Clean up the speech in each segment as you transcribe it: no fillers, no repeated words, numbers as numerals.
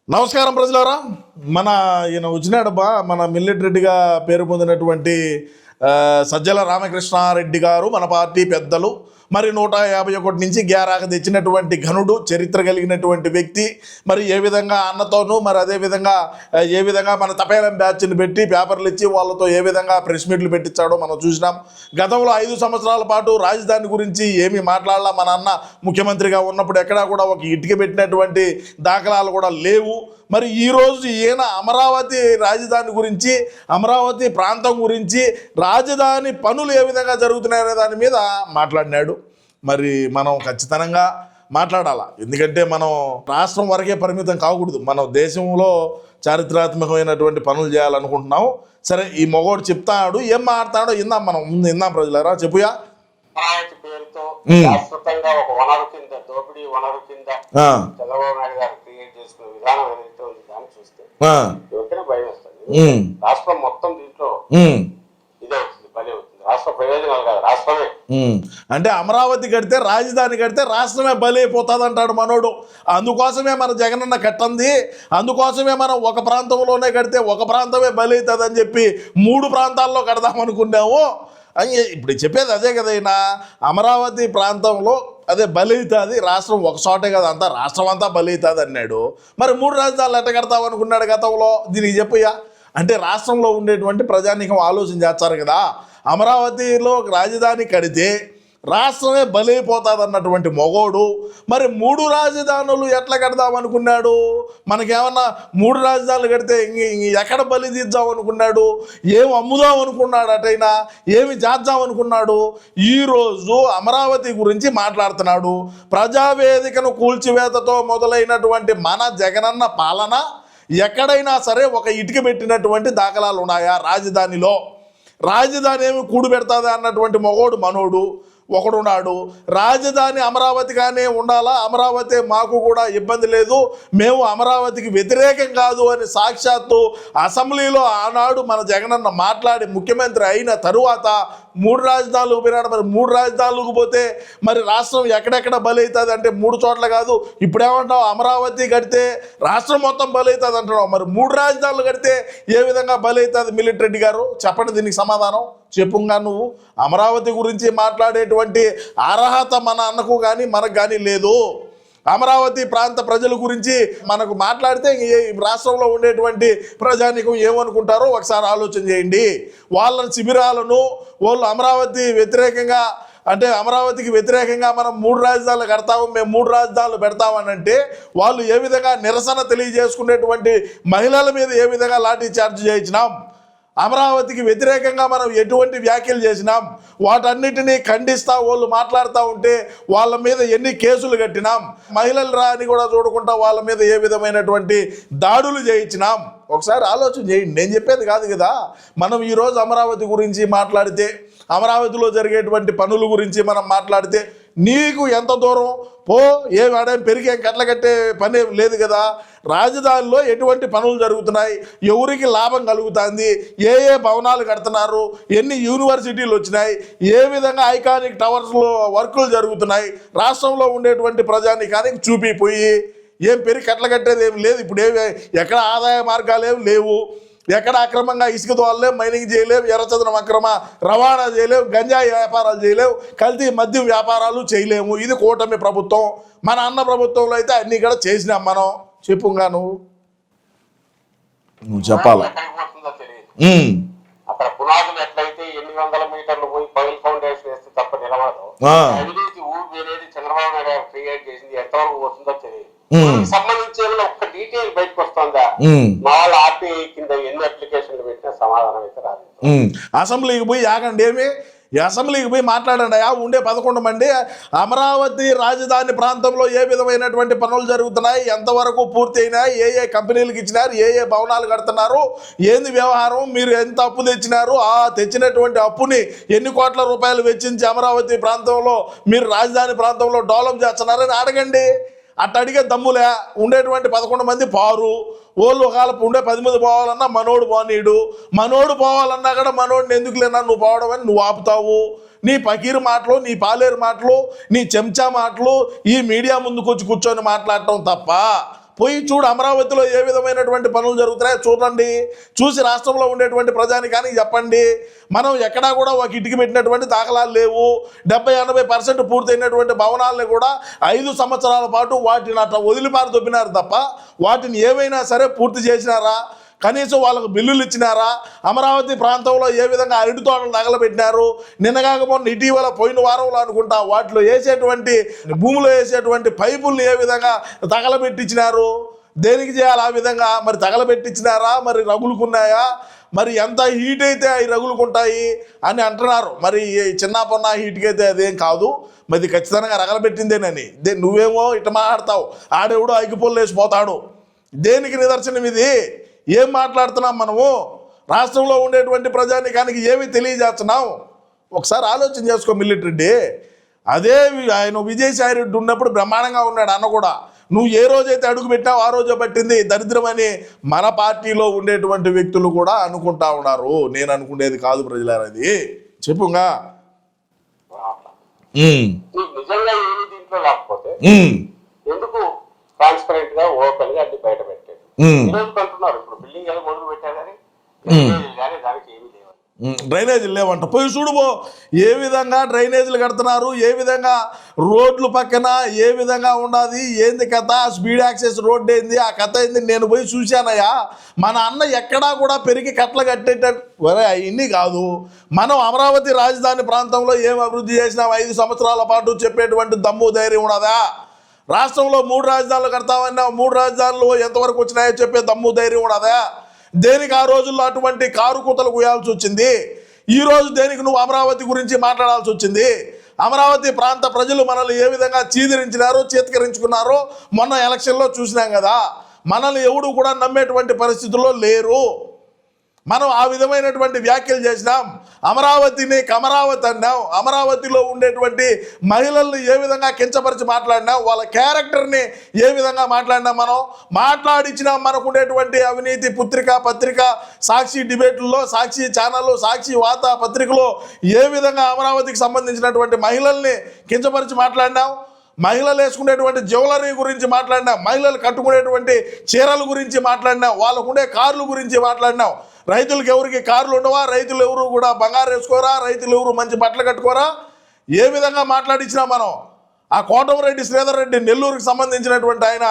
నమస్కారం ప్రజలారా. మన ఈయన వచ్చినాడబ్బా, మన మిల్లెట్ రెడ్డిగా పేరు పొందినటువంటి సజ్జల రామకృష్ణారెడ్డి గారు, మన పార్టీ పెద్దలు, మరి 151 నుంచి గ్యారాక తెచ్చినటువంటి ఘనుడు, చరిత్ర కలిగినటువంటి వ్యక్తి. మరి ఏ విధంగా అన్నతోనూ, మరి అదేవిధంగా ఏ విధంగా మన తపేలం బ్యాచ్ని పెట్టి పేపర్లు ఇచ్చి వాళ్ళతో ఏ విధంగా ప్రెస్ మీట్లు పెట్టించాడో మనం చూసినాం. గతంలో 5 సంవత్సరాల పాటు రాజధాని గురించి ఏమీ మాట్లాడాల. మన అన్న ముఖ్యమంత్రిగా ఉన్నప్పుడు ఎక్కడా కూడా ఒక ఇటుక పెట్టినటువంటి దాఖలాలు కూడా లేవు. మరి ఈరోజు ఈయన అమరావతి రాజధాని గురించి, అమరావతి ప్రాంతం గురించి, రాజధాని పనులు ఏ విధంగా జరుగుతున్నాయనే దాని మీద మాట్లాడినాడు. మరి మనం ఖచ్చితంగా మాట్లాడాలా, ఎందుకంటే మనం రాష్ట్రం వరకే పరిమితం కాకూడదు. మనం దేశంలో చారిత్రాత్మకమైనటువంటి పనులు చేయాలనుకుంటున్నాం. సరే, ఈ మొగోడు చెప్తాడు, ఏం మాట్లాడతాడో ఇందాం, మనం ముందు ఇందాం. ప్రజలారా చెప్పుయా. అమరావతి పేరుతో శాశ్వతంగా ఒక వనరు కింద, దోపిడీ వనరు కింద చంద్రబాబు నాయుడు గారు క్రియేట్ చేసిన విధానం ఏదైతే ఉంది దాన్ని చూస్తే ఎవరికైనా భయం వస్తుంది. రాష్ట్రం మొత్తం దీంట్లో ఇదే అవుతుంది, బలి అవుతుంది. రాష్ట్ర ప్రయోజనాలు కాదు, రాష్ట్రమే. అంటే అమరావతి కడితే, రాజధాని కడితే రాష్ట్రమే బలి అయిపోతుంది అంటాడు మనోడు. అందుకోసమే మన జగనన్న కట్టంది, అందుకోసమే మనం ఒక ప్రాంతంలోనే కడితే ఒక ప్రాంతమే బలి అవుతుంది అని చెప్పి 3 ప్రాంతాల్లో కడదామనుకున్నాము. ఇప్పుడు చెప్పేది అదే కదా. అయినా అమరావతి ప్రాంతంలో అదే బలి అవుతుంది, రాష్ట్రం ఒక చోటే కదా, అంతా రాష్ట్రం అంతా బలి అవుతుంది అన్నాడు. మరి 3 రాజధానులు ఎట్ట కడతావు అనుకున్నాడు గతంలో. దీనికి చెప్పయ్యా. అంటే రాష్ట్రంలో ఉండేటువంటి ప్రజానీకం ఆలోచన చేస్తారు కదా, అమరావతిలో రాజధాని కడితే రాష్ట్రమే బలైపోతుంది అన్నటువంటి మొగోడు మరి 3 రాజధానులు ఎట్లా కడదామనుకున్నాడు? మనకేమన్నా 3 రాజధానులు కడితే ఎక్కడ బలి తీద్దాం అనుకున్నాడు? ఏమి అమ్ముదాం అనుకున్నాడు? అటైనా ఏమి చేద్దాం అనుకున్నాడు? ఈరోజు అమరావతి గురించి మాట్లాడుతున్నాడు. ప్రజావేదికను కూల్చివేతతో మొదలైనటువంటి మన జగనన్న పాలన ఎక్కడైనా సరే ఒక ఇటుక పెట్టినటువంటి దాఖలాలు ఉన్నాయా? రాజధానిలో రాజధాని ఏమి కూడు పెడతాదా అన్నటువంటి మొగోడు మనోడు ఒకడున్నాడు. రాజధాని అమరావతిగానే ఉండాలా, అమరావతి మాకు కూడా ఇబ్బంది లేదు, మేము అమరావతికి వ్యతిరేకం కాదు అని సాక్షాత్తు అసెంబ్లీలో ఆనాడు మన జగనన్న మాట్లాడి ముఖ్యమంత్రి అయిన తరువాత 3 రాజధానులకు పోయినాడు. మరి 3 రాజధానులకు పోతే మరి రాష్ట్రం ఎక్కడెక్కడ బలి అవుతుంది అంటే 3 చోట్ల కాదు. ఇప్పుడేమంటావు, అమరావతి కడితే రాష్ట్రం మొత్తం బలి అవుతుంది అంటున్నావు. మరి 3 రాజధానులు కడితే ఏ విధంగా బలి అవుతుంది? మిల్లెట్ రెడ్డి గారు చెప్పండి దీనికి సమాధానం. చెప్పుగా నువ్వు అమరావతి గురించి మాట్లాడేటువంటి అర్హత మన అన్నకు కానీ మనకు కానీ లేదు. అమరావతి ప్రాంత ప్రజల గురించి మనకు మాట్లాడితే రాష్ట్రంలో ఉండేటువంటి ప్రజానీకం ఏమనుకుంటారో ఒకసారి ఆలోచన చేయండి. వాళ్ళ శిబిరాలను వాళ్ళు అమరావతి వ్యతిరేకంగా, అంటే అమరావతికి వ్యతిరేకంగా మనం 3 రాజధానులు కడతాము, మేము 3 రాజధానులు పెడతామని అంటే వాళ్ళు ఏ విధంగా నిరసన తెలియజేసుకునేటువంటి మహిళల మీద ఏ విధంగా లాఠీ చార్జ్ చేయించినాం, అమరావతికి వ్యతిరేకంగా మనం ఎటువంటి వ్యాఖ్యలు చేసినాం, వాటన్నిటినీ ఖండిస్తూ వాళ్ళు మాట్లాడుతూ ఉంటే వాళ్ళ మీద ఎన్ని కేసులు కట్టినాం, మహిళలు రాని కూడా చూడకుండా వాళ్ళ మీద ఏ విధమైనటువంటి దాడులు చేయించినాం. ఒకసారి ఆలోచన చేయండి. నేను చెప్పేది కాదు కదా. మనం ఈరోజు అమరావతి గురించి మాట్లాడితే, అమరావతిలో జరిగేటువంటి పనుల గురించి మనం మాట్లాడితే నీకు ఎంత దూరం పో, ఏం ఆడేం పెరిగేం కట్ల కట్టే పని లేదు కదా. రాజధానిలో ఎటువంటి పనులు జరుగుతున్నాయి, ఎవరికి లాభం కలుగుతుంది, ఏ ఏ భవనాలు కడుతున్నారు, ఎన్ని యూనివర్సిటీలు వచ్చినాయి, ఏ విధంగా ఐకానిక్ టవర్స్లో వర్కులు జరుగుతున్నాయి, రాష్ట్రంలో ఉండేటువంటి ప్రజానీకానికి చూపిపోయి ఏం పెరిగి కట్ల కట్టేది ఏమి లేదు. ఇప్పుడు ఎక్కడ ఆదాయ మార్గాలు ఏమి లేవు, ఎక్కడ అక్రమంగా ఇసుక తోలలేం, మైనింగ్ చేయలేం, ఎర్రచందనం అక్రమ రవాణా చేయలేము, గంజాయి వ్యాపారాలు చేయలేము, కల్తీ మద్యం వ్యాపారాలు చేయలేము. ఇది కూటమి ప్రభుత్వం. మన అన్న ప్రభుత్వంలో అయితే అన్ని కూడా చేసినాం మనం. చెప్పుగా నువ్వు చెప్పాలి. అక్కడ పునాదులు ఎట్లయితే 800 మీటర్లు పోయి పైల్ ఫౌండేషన్ వేస్తే తప్ప నిలబడదు. అవినీతి ఊబేరేది చంద్రబాబు నాయుడు గారు క్రియేట్ చేసింది ఎంతవరకు పోతుందో తెలియదు. సంబంధించి ఒక్క డీటెయిల్ బయటకు వస్తుందా? వాళ్ళ ఆర్టీఐ కింద ఎన్ని అప్లికేషన్లు పెట్టినా సమాధానం అయితే రాదు. అసెంబ్లీకి పోయి ఆగండి, ఏమి అసెంబ్లీకి పోయి మాట్లాడండి. ఉండే 11 మంది అమరావతి రాజధాని ప్రాంతంలో ఏ విధమైనటువంటి పనులు జరుగుతున్నాయి, ఎంతవరకు పూర్తి అయినాయి, ఏ ఏ కంపెనీలకు ఇచ్చినారు, ఏ ఏ భవనాలు కడుతున్నారు, ఏంది వ్యవహారం, మీరు ఎంత అప్పు తెచ్చినారు, ఆ తెచ్చినటువంటి అప్పుని ఎన్ని కోట్ల రూపాయలు వెచ్చించి అమరావతి ప్రాంతంలో మీరు రాజధాని ప్రాంతంలో డెవలప్ చేస్తున్నారని అడగండి. అట్ట అడిగే దమ్ములే. ఉండేటువంటి 11 మంది పారు. వాళ్ళు ఒకవేళ ఉండే 10 మంది పోవాలన్నా మనోడు పోనీడు, మనోడు పోవాలన్నా కూడా మనోడిని ఎందుకు లేనా నువ్వు పోవడం అని నువ్వు ఆపుతావు. నీ పకీరు మాటలు, నీ పాలేరు మాటలు, నీ చెంచా మాటలు ఈ మీడియా ముందుకు వచ్చి కూర్చొని మాట్లాడటం తప్ప పోయి చూడు అమరావతిలో ఏ విధమైనటువంటి పనులు జరుగుతున్నాయో చూడండి, చూసి రాష్ట్రంలో ఉండేటువంటి ప్రజానికానికి చెప్పండి. మనం ఎక్కడా కూడా ఒక ఇటుకి పెట్టినటువంటి దాఖలాలు లేవు. 70-80% పూర్తయినటువంటి భవనాలని కూడా 5 సంవత్సరాల పాటు వాటిని అట్లా వదిలిపారు దొబ్బినారు తప్ప వాటిని ఏమైనా సరే పూర్తి చేసినారా? కనీసం వాళ్ళకు బిల్లులు ఇచ్చినారా? అమరావతి ప్రాంతంలో ఏ విధంగా అరటి తోటలు తగలబెట్టినారు? నిన్నగాకపోయిన ఇటీవల పోయిన వారంలో అనుకుంటా వాటిలో వేసేటువంటి భూమిలో వేసేటువంటి పైపుల్ని ఏ విధంగా తగలబెట్టించినారు? దేనికి చేయాలి ఆ విధంగా? మరి తగలబెట్టించినారా? మరి రగులుకున్నాయా? మరి ఎంత హీట్ అయితే అవి రగులుకుంటాయి అని అంటున్నారు. మరి చిన్న పొన్న హీట్కి అయితే అదేం కాదు, మరి ఖచ్చితంగా రగలబెట్టిందేనని. నువ్వేమో ఇట్లా మాట్లాడతావు, ఆడెవడో అగ్గిపొల్లు వేసిపోతాడు. దేనికి నిదర్శనం ఇది? ఏం మాట్లాడుతున్నాం మనము? రాష్ట్రంలో ఉండేటువంటి ప్రజానికానికి ఏమి తెలియజేస్తున్నాం? ఒకసారి ఆలోచన చేసుకో మిలిటరీ. అదే ఆయన విజయసాయి రెడ్డి ఉన్నప్పుడు బ్రహ్మాండంగా ఉన్నాడు అన్న కూడా. నువ్వు ఏ రోజైతే అడుగు పెట్టావు ఆ రోజే పట్టింది దరిద్రమని మన పార్టీలో ఉండేటువంటి వ్యక్తులు కూడా అనుకుంటా ఉన్నారు. నేను అనుకునేది కాదు ప్రజలారా, అది చెప్పుగా. నిజంగా ఏమి దీంట్లో లేకపోతే ఎందుకు ట్రాన్స్పరెంట్ గా ఓపెన్ గా అన్ని బయట పెట్టారు? అంటున్నారు ఇప్పుడు బిల్డింగ్ ఎలా మొదలు పెట్టారని, దానికి ఏమి లేవు, డ్రైనేజీలు లేవంట. పోయి చూడుబో ఏ విధంగా డ్రైనేజీలు కడుతున్నారు, ఏ విధంగా రోడ్లు పక్కన ఏ విధంగా ఉండాది, ఏంది కథ, స్పీడ్ యాక్సెస్ రోడ్డు ఏంది, ఆ కథ ఏంది నేను పోయి చూశానయ్యా. మన అన్న ఎక్కడా కూడా పెరిగి కట్టలు కట్టేటట్టు వరే అవన్నీ కాదు. మనం అమరావతి రాజధాని ప్రాంతంలో ఏం అభివృద్ధి చేసినాం 5 సంవత్సరాల పాటు చెప్పేటువంటి దమ్ము ధైర్యం ఉన్నదా? రాష్ట్రంలో 3 రాజధానులు కడతామన్నా 3 రాజధానులు ఎంతవరకు వచ్చినాయో చెప్పే దమ్ము ధైర్యం ఉన్నదా? దేనికి ఆ రోజుల్లో అటువంటి కారు కూతలు కూయాల్సి వచ్చింది? ఈ రోజు దేనికి నువ్వు అమరావతి గురించి మాట్లాడాల్సి వచ్చింది? అమరావతి ప్రాంత ప్రజలు మనల్ని ఏ విధంగా చీదరించినారో చేతికరించుకున్నారో మొన్న ఎలక్షన్లో చూసినాం కదా. మనల్ని ఎవడు కూడా నమ్మేటువంటి పరిస్థితుల్లో లేరు. మనం ఆ విధమైనటువంటి వ్యాఖ్యలు చేసినాం. అమరావతిని కమరావతి అన్నాం. అమరావతిలో ఉండేటువంటి మహిళల్ని ఏ విధంగా కించపరిచి మాట్లాడినాం, వాళ్ళ క్యారెక్టర్ని ఏ విధంగా మాట్లాడినాం. మనం మాట్లాడించినాం. మనకు ఉండేటువంటి అవినీతి పత్రిక సాక్షి డిబేట్లలో, సాక్షి ఛానళ్ళు, సాక్షి వార్తా పత్రికలో ఏ విధంగా అమరావతికి సంబంధించినటువంటి మహిళల్ని కించపరిచి మాట్లాడినాం. మహిళలు వేసుకునేటువంటి జ్యువెలరీ గురించి మాట్లాడినాం. మహిళలు కట్టుకునేటువంటి చీరల గురించి మాట్లాడినాం. వాళ్ళకు ఉండే కార్ల గురించి మాట్లాడినాం. రైతులకు ఎవరికి కార్లు ఉండవా? రైతులు ఎవరు కూడా బంగారు వేసుకోరా? రైతులు ఎవరు మంచి బట్టలు కట్టుకోరా? ఏ విధంగా మాట్లాడించినా మనం. ఆ కోటమిరెడ్డి శ్రీధర్ రెడ్డి నెల్లూరుకి సంబంధించినటువంటి ఆయన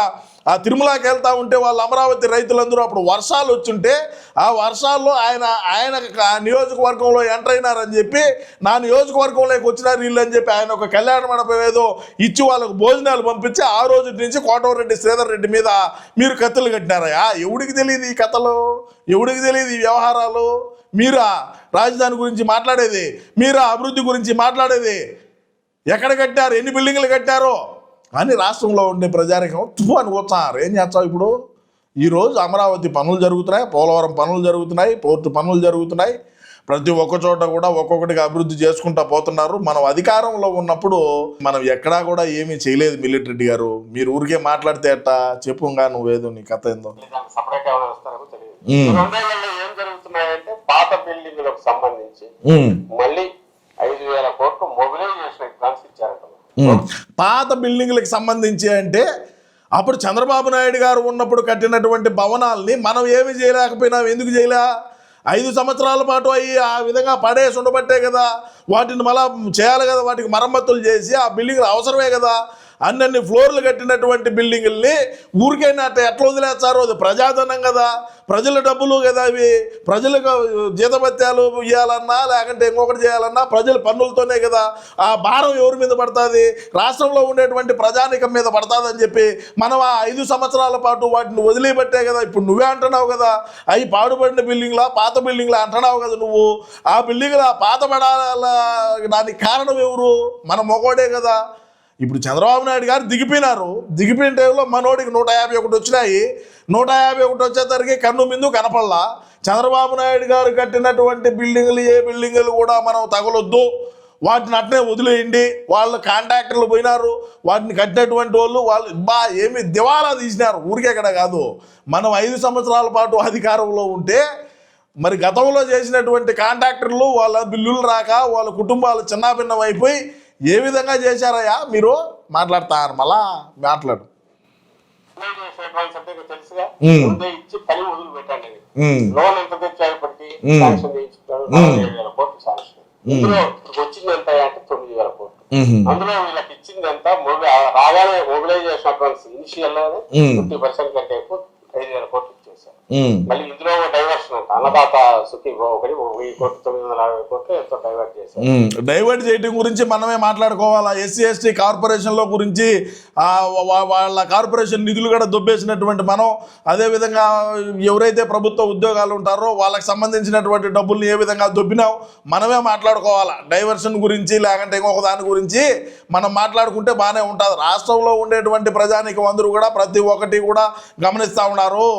ఆ తిరుమలకి వెళ్తూ ఉంటే వాళ్ళ అమరావతి రైతులందరూ అప్పుడు వర్షాలు వచ్చుంటే ఆ వర్షాల్లో ఆయన నియోజకవర్గంలో ఎంటర్ అయినారని చెప్పి నా నియోజకవర్గంలోకి వచ్చినారు వీళ్ళు అని చెప్పి ఆయన ఒక కళ్యాణ మండపం ఏదో ఇచ్చి వాళ్ళకు భోజనాలు పంపించి ఆ రోజు నుంచి కోటమిరెడ్డి శ్రీధర్ రెడ్డి మీద మీరు కత్తులు కట్టినారయ్యా. ఎవడికి తెలియదు ఈ కథలు? ఎవడికి తెలియదు ఈ వ్యవహారాలు? మీరా రాజధాని గురించి మాట్లాడేది? మీరా అభివృద్ధి గురించి మాట్లాడేది? ఎక్కడ కట్టారు, ఎన్ని బిల్డింగ్లు కట్టారో అని రాష్ట్రంలో ఉండే ప్రజానికం తుఫు అని కూర్చున్నారు. ఏం చేస్తావు ఇప్పుడు? ఈరోజు అమరావతి పనులు జరుగుతున్నాయి, పోలవరం పనులు జరుగుతున్నాయి, పోర్టు పనులు జరుగుతున్నాయి. ప్రతి ఒక్క చోట కూడా ఒక్కొక్కటిగా అభివృద్ధి చేసుకుంటా పోతున్నారు. మనం అధికారంలో ఉన్నప్పుడు మనం ఎక్కడా కూడా ఏమీ చేయలేదు. మిలిటరీ గారు మీరు ఊరికే మాట్లాడితే ఎట్టా? చెప్పుగా నువ్వేదో నీ కథ ఏందో. సపరేట్ ఏమైనా వస్తారో తెలియదు. ఏం జరుగుతున్నాయంటే పాత బిల్డింగ్లకు సంబంధించి మళ్ళీ 5,000 కోట్లు మొబిలైజేషన్ ఎగ్జామ్స్ ఇచ్చారంట. పాత బిల్డింగ్లకు సంబంధించి అంటే అప్పుడు చంద్రబాబు నాయుడు గారు ఉన్నప్పుడు కట్టినటువంటి భవనాల్ని మనం ఏమి చేయలేకపోయినాం. ఎందుకు చేయలే? 5 సంవత్సరాల పాటు అయ్యి ఆ విధంగా పడేసి ఉండబట్టే కదా. వాటిని మళ్ళా చేయాలి కదా, వాటికి మరమ్మతులు చేసి ఆ బిల్డింగ్లు అవసరమే కదా. అన్ని ఫ్లోర్లు కట్టినటువంటి బిల్డింగుల్ని ఊరికైనా ఎట్లా వదిలేస్తారో? అది ప్రజాధనం కదా, ప్రజల డబ్బులు కదా అవి. ప్రజలకు జీతభత్యాలు ఇవ్వాలన్నా లేకంటే ఇంకొకటి చేయాలన్నా ప్రజల పన్నులతోనే కదా. ఆ భారం ఎవరి మీద పడుతుంది? రాష్ట్రంలో ఉండేటువంటి ప్రజానికం మీద పడుతుందని చెప్పి మనం ఆ 5 సంవత్సరాల పాటు వాటిని వదిలిపెట్టే కదా. ఇప్పుడు నువ్వే అంటున్నావు కదా అవి పాడుపడిన బిల్డింగ్లా పాత బిల్డింగ్లా అంటున్నావు కదా నువ్వు. ఆ బిల్డింగ్లా పాత పడాల దానికి కారణం ఎవరు? మన మొగోడే కదా. ఇప్పుడు చంద్రబాబు నాయుడు గారు దిగిపోయినారు. దిగిపోయిన టైంలో మనోడికి 151 వచ్చినాయి. 151 వచ్చేసరికి కన్ను మిందు కనపడలా. చంద్రబాబు నాయుడు గారు కట్టినటువంటి బిల్డింగులు ఏ బిల్డింగులు కూడా మనం తగలొద్దు, వాటిని అట్నే వదిలేయండి. వాళ్ళు కాంట్రాక్టర్లు పోయినారు, వాటిని కట్టినటువంటి వాళ్ళు ఏమి దివాలా తీసినారు. ఊరికెక్కడ కాదు. మనం 5 సంవత్సరాల పాటు అధికారంలో ఉంటే మరి గతంలో చేసినటువంటి కాంట్రాక్టర్లు వాళ్ళ బిల్లులు రాక వాళ్ళ కుటుంబాలు చిన్నాభిన్నం అయిపోయి ఏ విధంగా చేశారయ్యా? మీరు మాట్లాడతారు మళ్ళా మాట్లాడు. అప్లై చేసే అడ్వాన్స్ అంటే మీకు తెలుసుగా, ఉమ్. ముందే ఇచ్చి పని మొదలు పెట్టండి. ఉమ్. లోన్ ఎంత తెచ్చా ఇప్పటికి ఉమ్. శాంక్షన్ చేయించుకుంటారు, 47,000 కోట్లు శాంక్షన్. ఇందులో ఇప్పుడు వచ్చింది ఎంత అంటే 9,000 కోట్లు. అందులో వీళ్ళకి ఇచ్చింది ఎంత, రాగానే మొబిలైజేషన్ అడ్వాన్స్ ఇనిషియల్ 50% కంటే ఎక్కువ 5,000 కోట్లు ఇచ్చేసారు. మళ్ళీ ఇందులో డైవర్షన్ అంట, అన్నదాత సుఖీ ఒకటి 1,000 కోట్లు 950 కోట్లు ఎంతో డైవర్ట్ చేశారు. డైవర్ట్ చేయడం గురించి మనమే మాట్లాడుకోవాలా. ఎస్సీ ఎస్టీ కార్పొరేషన్లో గురించి వాళ్ళ కార్పొరేషన్ నిధులు కూడా దొబ్బేసినటువంటి మనం, అదేవిధంగా ఎవరైతే ప్రభుత్వ ఉద్యోగాలు ఉంటారో వాళ్ళకి సంబంధించినటువంటి డబ్బుల్ని ఏ విధంగా దొబ్బినాం మనమే మాట్లాడుకోవాలా. డైవర్షన్ గురించి లేకంటే ఇంకొక దాని గురించి మనం మాట్లాడుకుంటే బాగానే ఉంటుంది. రాష్ట్రంలో ఉండేటువంటి ప్రజానికం అందరూ కూడా ప్రతి ఒక్కటి కూడా గమనిస్తూ ఉన్నారు.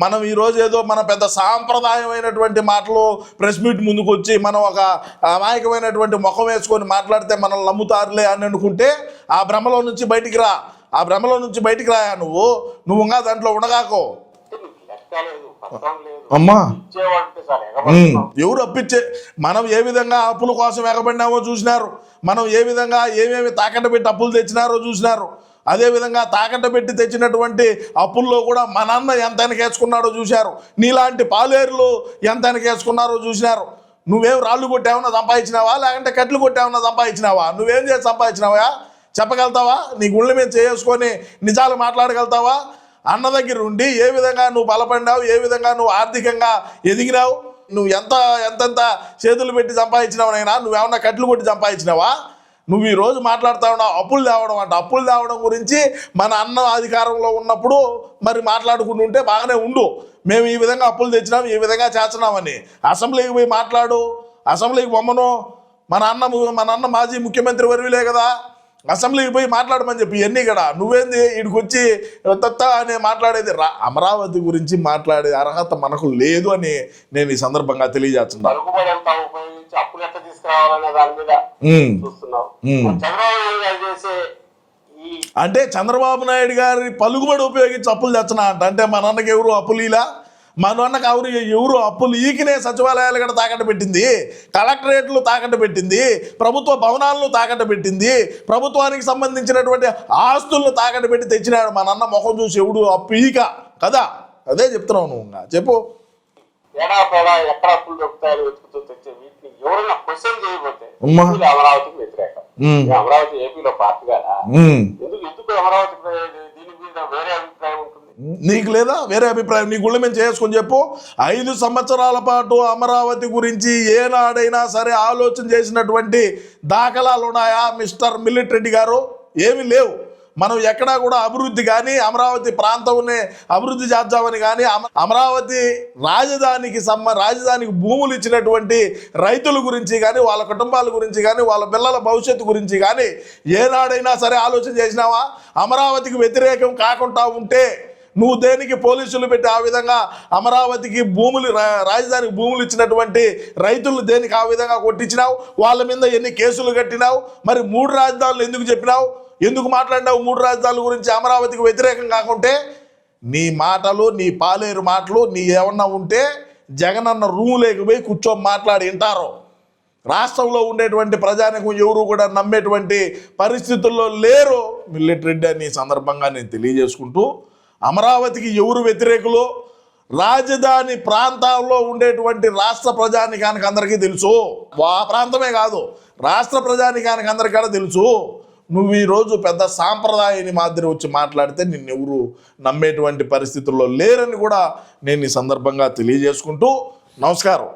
మనం ఈరోజు ఏదో మన పెద్ద సాంప్రదాయమైనటువంటి మాటలు ప్రెస్ మీట్ ముందుకు వచ్చి మనం ఒక అమాయకమైనటువంటి ముఖం వేసుకొని మాట్లాడితే మనల్ని నమ్ముతారులే అని అనుకుంటే ఆ భ్రమలో నుంచి బయటికి రా. ఆ భ్రమలో నుంచి బయటికి రాయా నువ్వు ఇంకా దాంట్లో ఉండగాకో. అమ్మా ఎవరు అప్పిచ్చే, మనం ఏ విధంగా అప్పుల కోసం ఎగబడినామో చూసినారు. మనం ఏ విధంగా ఏమేమి తాకట్టు పెట్టి అప్పులు తెచ్చినారో చూసినారు. అదేవిధంగా తాకట్టు పెట్టి తెచ్చినటువంటి అప్పుల్లో కూడా మా నాన్న ఎంత వెనకేసుకున్నాడో చూశారు. నీలాంటి పాలేరులు ఎంత వెనకేసుకున్నారో చూసినారు. నువ్వేం రాళ్ళు కొట్టామన్నా సంపాదించినావా, లేకంటే కట్లు కొట్టామన్నా సంపాదించినావా? నువ్వేం చేసి సంపాదించినావా చెప్పగలుగుతావా? నీ గుళ్ళ మీద చేసుకొని నిజాలు మాట్లాడగలుగుతావా? అన్న దగ్గర ఉండి ఏ విధంగా నువ్వు బలపడినావు, ఏ విధంగా నువ్వు ఆర్థికంగా ఎదిగినావు, నువ్వు ఎంతెంత చేతులు పెట్టి సంపాదించినావు నైనా, నువ్వేమన్నా కట్లు కొట్టి సంపాదించినావా? నువ్వు ఈరోజు మాట్లాడుతూ ఉన్నావు అప్పులు తేవడం అంట. అప్పులు తేవడం గురించి మన అన్న అధికారంలో ఉన్నప్పుడు మరి మాట్లాడుకుంటుంటే బాగానే ఉండు. మేము ఈ విధంగా అప్పులు తెచ్చినాం, ఈ విధంగా చేస్తున్నామని అసెంబ్లీకి పోయి మాట్లాడు. అసెంబ్లీకి బొమ్మను మన అన్న మాజీ ముఖ్యమంత్రి వర్యులే కదా, అసెంబ్లీకి పోయి మాట్లాడమని చెప్పి ఎన్ని ఇక్కడ నువ్వేంది వీడికి వచ్చి తత్త అని మాట్లాడేది. అమరావతి గురించి మాట్లాడే అర్హత మనకు లేదు అని నేను ఈ సందర్భంగా తెలియజేస్తున్నా. అప్పులు ఎట్లా తీసుకురావాలనే దాని మీద చూస్తున్నావు. అంటే చంద్రబాబు నాయుడు గారి పలుకుబడి ఉపయోగించి అప్పులు తెచ్చనా అంటే మన అన్నకి ఎవరు అప్పులు ఇలా, మన అన్నకు ఎవరు అప్పులు ఈకినే సచివాలయాలు కూడా తాకట్టు పెట్టింది, కలెక్టరేట్లు తాకట్టు పెట్టింది, ప్రభుత్వ భవనాలను తాకట్టు పెట్టింది, ప్రభుత్వానికి సంబంధించినటువంటి ఆస్తులను తాకట్టు పెట్టి తెచ్చినాడు. మన అన్న ముఖం చూసి ఎవడు అప్పు ఈక కదా, అదే చెప్తున్నావు నువ్వు చెప్పు. ఎక్కడ అప్పులు దొరుకుతాయని వెతుకుతూ తెచ్చే వీటిని ఎవరైనా క్వశ్చన్ చేయబోతే అమరావతికి వ్యతిరేకం. అమరావతి ఏపీలో పార్టీ కదా, ఎందుకు అమరావతి దీని మీద వేరే అభిప్రాయం ఉంటుంది? నీకు లేదా వేరే అభిప్రాయం? నీ గుళ్ళ మేము చేసుకొని చెప్పు. 5 సంవత్సరాల పాటు అమరావతి గురించి ఏనాడైనా సరే ఆలోచన చేసినటువంటి దాఖలాలు ఉన్నాయా మిస్టర్ మిల్లెట్ రెడ్డి గారు? ఏమీ లేవు. మనం ఎక్కడా కూడా అభివృద్ధి కానీ అమరావతి ప్రాంతాన్ని అభివృద్ధి చేద్దామని కానీ అమరావతి రాజధానికి భూములు ఇచ్చినటువంటి రైతుల గురించి కానీ వాళ్ళ కుటుంబాల గురించి కానీ వాళ్ళ పిల్లల భవిష్యత్తు గురించి కానీ ఏనాడైనా సరే ఆలోచన చేసినావా? అమరావతికి వ్యతిరేకం కాకుండా ఉంటే నువ్వు దేనికి పోలీసులు పెట్టి ఆ విధంగా అమరావతికి రాజధానికి భూములు ఇచ్చినటువంటి రైతులు దేనికి ఆ విధంగా కొట్టించినావు? వాళ్ళ మీద ఎన్ని కేసులు కట్టినావు? మరి 3 రాజధానులు ఎందుకు చెప్పినావు? ఎందుకు మాట్లాడినావు 3 రాజధానుల గురించి అమరావతికి వ్యతిరేకం కాకుంటే? నీ మాటలు, నీ పాలేరు మాటలు నీ ఏమన్నా ఉంటే జగనన్న రూమ్ లేకపోయి కూర్చొని మాట్లాడి వింటారు. రాష్ట్రంలో ఉండేటువంటి ప్రజానికం ఎవరు కూడా నమ్మేటువంటి పరిస్థితుల్లో లేరు మిల్లెట్ రెడ్డి అని సందర్భంగా నేను తెలియజేసుకుంటూ, అమరావతికి ఎవరు వ్యతిరేకులు రాజధాని ప్రాంతాల్లో ఉండేటువంటి రాష్ట్ర ప్రజానికానికి అందరికీ తెలుసు. ఆ ప్రాంతమే కాదు రాష్ట్ర ప్రజానికానికి అందరికీ కూడా తెలుసు. నువ్వు ఈరోజు పెద్ద సాంప్రదాయాన్ని మాదిరి వచ్చి మాట్లాడితే నిన్నెవరు నమ్మేటువంటి పరిస్థితుల్లో లేరని కూడా నేను ఈ సందర్భంగా తెలియజేసుకుంటూ నమస్కారం.